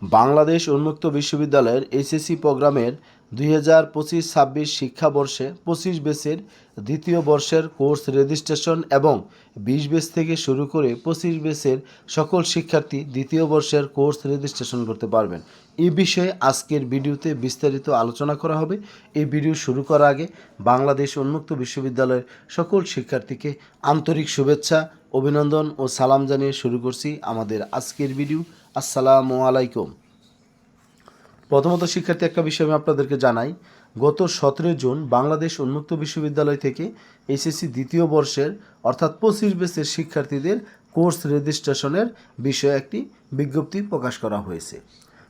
বাংলাদেশ উন্মুক্ত বিশ্ববিদ্যালয়ের এইচএসসি প্রোগ্রামের 2025-26 শিক্ষাবর্ষে 25 ব্যাচের দ্বিতীয় বর্ষের কোর্স রেজিস্ট্রেশন এবং 20 ব্যাচ থেকে শুরু করে 25 ব্যাচের সকল শিক্ষার্থী দ্বিতীয় বর্ষের কোর্স রেজিস্ট্রেশন করতে পারবেন। এই বিষয়ে আজকের ভিডিওতে বিস্তারিত আলোচনা করা হবে। এই ভিডিও শুরু করার আগে বাংলাদেশ উন্মুক্ত বিশ্ববিদ্যালয়ের সকল শিক্ষার্থীকে আন্তরিক শুভেচ্ছা, অভিনন্দন ও সালাম জানিয়ে শুরু করছি আমাদের আজকের ভিডিও। আসসালামু আলাইকুম। প্রথমত শিক্ষার্থী, একটা বিষয় আমি আপনাদেরকে জানাই, গত 17 জুন বাংলাদেশ উন্মুক্ত বিশ্ববিদ্যালয় থেকে এইচএসসি দ্বিতীয় বর্ষের অর্থাৎ 25 ব্যাচের শিক্ষার্থীদের কোর্স রেজিস্ট্রেশনের বিষয়ে একটি বিজ্ঞপ্তি প্রকাশ করা হয়েছে।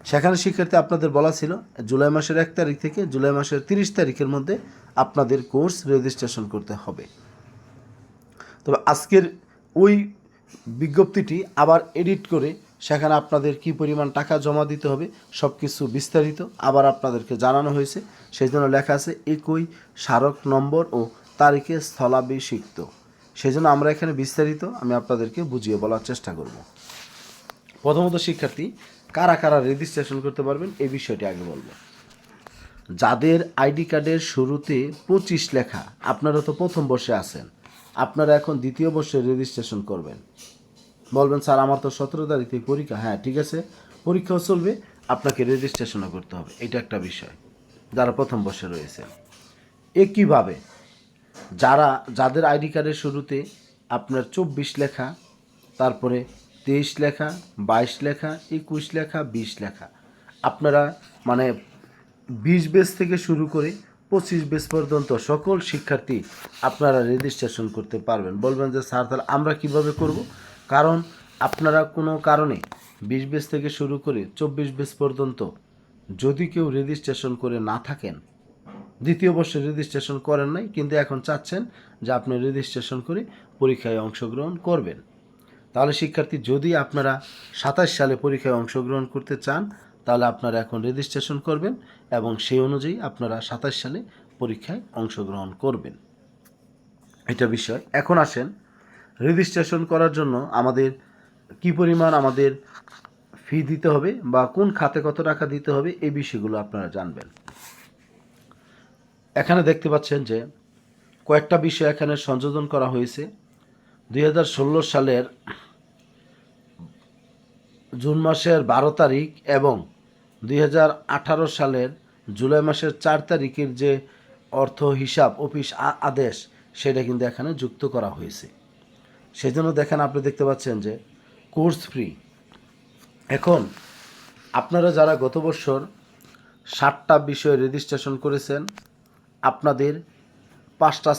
সেখানে শিক্ষার্থী আপনাদের বলা ছিল জুলাই মাসের 1 তারিখ থেকে জুলাই মাসের 30 তারিখের মধ্যে আপনাদের কোর্স রেজিস্ট্রেশন করতে হবে। তবে আজকের ওই বিজ্ঞপ্তিটি আবার এডিট করে সেখানে আপনাদের কী পরিমাণ টাকা জমা দিতে হবে সব কিছু বিস্তারিত আবার আপনাদেরকে জানানো হয়েছে। সেই জন্য লেখা আছে একই স্মারক নম্বর ও তারিখে স্থলাভিষিক্ত। সেই জন্য আমরা এখানে বিস্তারিত আমি আপনাদেরকে বুঝিয়ে বলার চেষ্টা করব। প্রথমত শিক্ষার্থী, কারা কারা রেজিস্ট্রেশন করতে পারবেন এই বিষয়টি আগে বলবো। যাদের আইডি কার্ডের শুরুতে 25 লেখা, আপনারা তো প্রথম বর্ষে আছেন, আপনারা এখন দ্বিতীয় বর্ষে রেজিস্ট্রেশন করবেন। বলবেন স্যার আমার তো 17 তারিখ থেকে পরীক্ষা। হ্যাঁ ঠিক আছে, পরীক্ষাও চলবে, আপনাকে রেজিস্ট্রেশনও করতে হবে, এটা একটা বিষয় যারা প্রথম বর্ষে রয়েছে। একইভাবে যাদের আইডি কার্ডের শুরুতে আপনার 24 লেখা, তারপরে 23 লেখা, 22 লেখা, 21 লেখা, 20 লেখা, আপনারা মানে 20 ব্যাচ থেকে শুরু করে 25 ব্যাচ পর্যন্ত সকল শিক্ষার্থী আপনারা রেজিস্ট্রেশন করতে পারবেন। বলবেন যে স্যার তাহলে আমরা কীভাবে করব? কারণ আপনারা কোনো কারণে 20 ব্যাচ থেকে শুরু করে 24 ব্যাচ পর্যন্ত যদি কেউ রেজিস্ট্রেশন করে না থাকেন, দ্বিতীয় বর্ষে রেজিস্ট্রেশন করেন নাই কিন্তু এখন চাচ্ছেন যে আপনি রেজিস্ট্রেশন করে পরীক্ষায় অংশগ্রহণ করবেন, তাহলে শিক্ষার্থী যদি আপনারা 27 সালে পরীক্ষায় অংশগ্রহণ করতে চান তাহলে আপনারা এখন রেজিস্ট্রেশন করবেন এবং সেই অনুযায়ী আপনারা 27 সালে পরীক্ষায় অংশগ্রহণ করবেন, এটা বিষয়। এখন আসেন রেজিস্ট্রেশন করার জন্য আমাদের কি পরিমাণ আমাদের ফি দিতে হবে বা কোন খাতে কত টাকা দিতে হবে এই বিষয়গুলো আপনারা জানবেন। এখানে দেখতে পাচ্ছেন যে কয়েকটা বিষয় এখানে সংযোজন করা হয়েছে। 2016 সালের জুন মাসের 12 তারিখ এবং 2018 সালের জুলাই মাসের 4 তারিখের যে অর্থ হিসাব অফিস আদেশ সেটা কিন্তু এখানে যুক্ত করা হয়েছে। সেই জন্য দেখেন, আপনি দেখতে পাচ্ছেন যে কোর্স ফ্রি। এখন আপনারা যারা গত বছর 60টা বিষয়ে রেজিস্ট্রেশন করেছেন, আপনাদের 5টা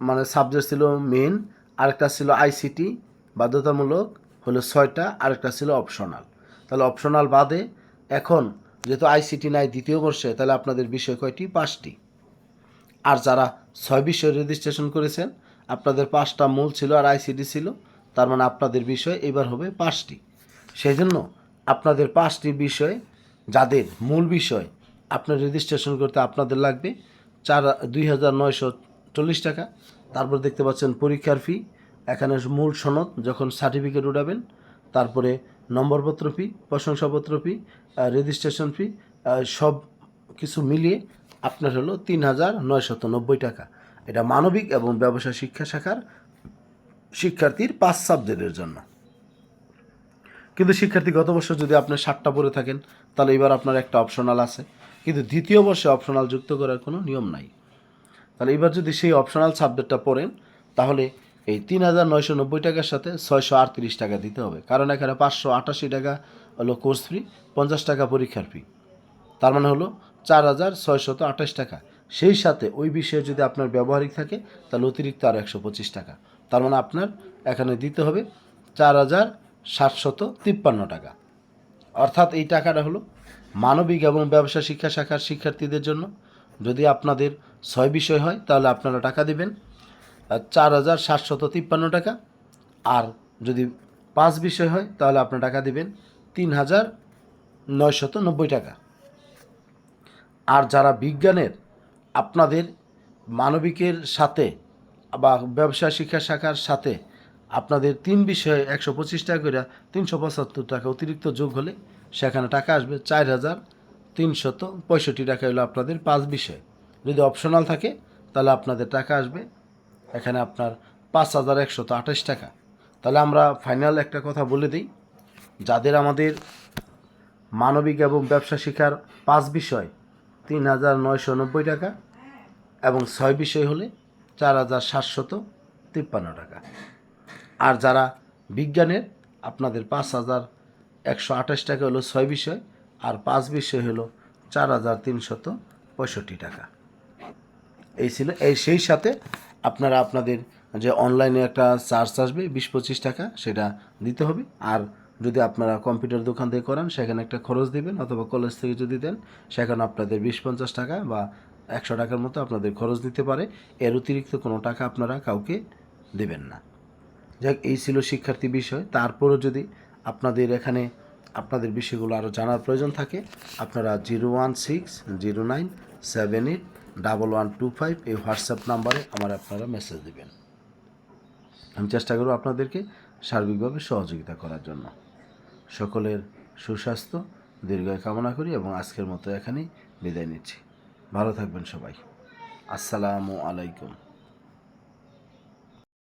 মানে সাবজেক্ট ছিল মেন, আরেকটা ছিল আইসিটি বাধ্যতামূলক হলো 6টা, আরেকটা ছিল অপশনাল। তাহলে অপশনাল বাদে এখন যেহেতু আইসিটি নাই দ্বিতীয় বর্ষে, তাহলে আপনাদের বিষয় কয়টি? 5টি। আর যারা 6 বিষয়ে রেজিস্ট্রেশন করেছেন, আপনাদের 5টা মূল ছিল আর আইসিটি ছিল, তার মানে আপনাদের বিষয় এবার হবে 5টি। সেই জন্য আপনাদের 5টি বিষয় যাদের মূল বিষয় আপনার রেজিস্ট্রেশন করতে আপনাদের লাগবে 2,940 টাকা। তারপর দেখতে পাচ্ছেন পরীক্ষার ফি, এখানে মূল সনদ যখন সার্টিফিকেট উঠাবেন, তারপরে নম্বরপত্র ফি, প্রশংসাপত্র ফি, রেজিস্ট্রেশন ফি, সব কিছু মিলিয়ে আপনার হলো 3,990 টাকা। এটা মানবিক এবং ব্যবসায় শিক্ষা শাখার শিক্ষার্থীর 5 সাবজেক্টের জন্য। কিন্তু শিক্ষার্থী গত বছর যদি আপনি 60টা পড়ে থাকেন তাহলে এবার আপনার একটা অপশনাল আছে, কিন্তু দ্বিতীয় বর্ষে অপশনাল যুক্ত করার কোনো নিয়ম নাই। তাহলে এবার যদি সেই অপশনাল সাবজেক্টটা পড়েন তাহলে এই 3,990 টাকার সাথে 638 টাকা দিতে হবে, কারণ এখানে 588 টাকা হলো কোর্স ফি, 50 টাকা পরীক্ষার ফি, তার মানে হলো 4,628 টাকা। সেই সাথে ওই বিষয়ে যদি আপনার ব্যবহারিক থাকে তাহলে অতিরিক্ত আরও 125 টাকা, তার মানে আপনার এখানে দিতে হবে 4,753 টাকা। অর্থাৎ এই টাকাটা হলো মানবিক এবং ব্যবসা শিক্ষা শাখার শিক্ষার্থীদের জন্য। যদি আপনাদের 6 বিষয় হয় তাহলে আপনারা টাকা দিবেন 4,753 টাকা, আর যদি 5 বিষয় হয় তাহলে আপনারা টাকা দিবেন 3,990 টাকা। আর যারা বিজ্ঞানের আপনাদের মানবিকের সাথে বা ব্যবসা শিক্ষা শাখার সাথে আপনাদের 3 বিষয়ে 125 টাকা করে 375 টাকা অতিরিক্ত যোগ হলে সেখানে টাকা আসবে 4,365 টাকা হলো আপনাদের 5 বিষয়। যদি অপশনাল থাকে তাহলে আপনাদের টাকা আসবে এখানে আপনার 5,128 টাকা। তাহলে আমরা ফাইনাল একটা কথা বলে দিই, যাদের আমাদের মানবিক এবং ব্যবসা শিক্ষার 5 বিষয় 3,990 টাকা এবং 6 বিষয় হলে 4,753 টাকা। আর যারা বিজ্ঞানের আপনাদের 5,128 টাকা হলো 6 বিষয়, আর 5 বিষয় হলো 4,365 টাকা। এই ছিল সেই সাথে আপনারা আপনাদের যে অনলাইনে একটা চার্জ আসবে 20-25 টাকা, সেটা দিতে হবে। আর যদি আপনারা কম্পিউটার দোকান থেকে করান সেখানে একটা খরচ দিবেন, অথবা কলেজ থেকে যদি দেন সেখানে আপনাদের 20-50 টাকা বা 100 টাকার মতো আপনাদের খরচ দিতে পারে। এর অতিরিক্ত কোনো টাকা আপনারা কাউকে দেবেন না। যাক, এই ছিল শিক্ষার্থী বিষয়। তারপরও যদি আপনাদের এখানে আপনাদের বিষয়গুলো আরও জানার প্রয়োজন থাকে, আপনারা 01609781125 এই হোয়াটসঅ্যাপ নাম্বারে আপনারা মেসেজ দেবেন। আমি চেষ্টা করব আপনাদেরকে সার্বিকভাবে সহযোগিতা করার জন্য। সকলের সুস্বাস্থ্য দীর্ঘায়ু কামনা করি এবং আজকের মতো এখানেই বিদায় নিচ্ছি। ভালো থাকবেন সবাই। আসসালামু আলাইকুম।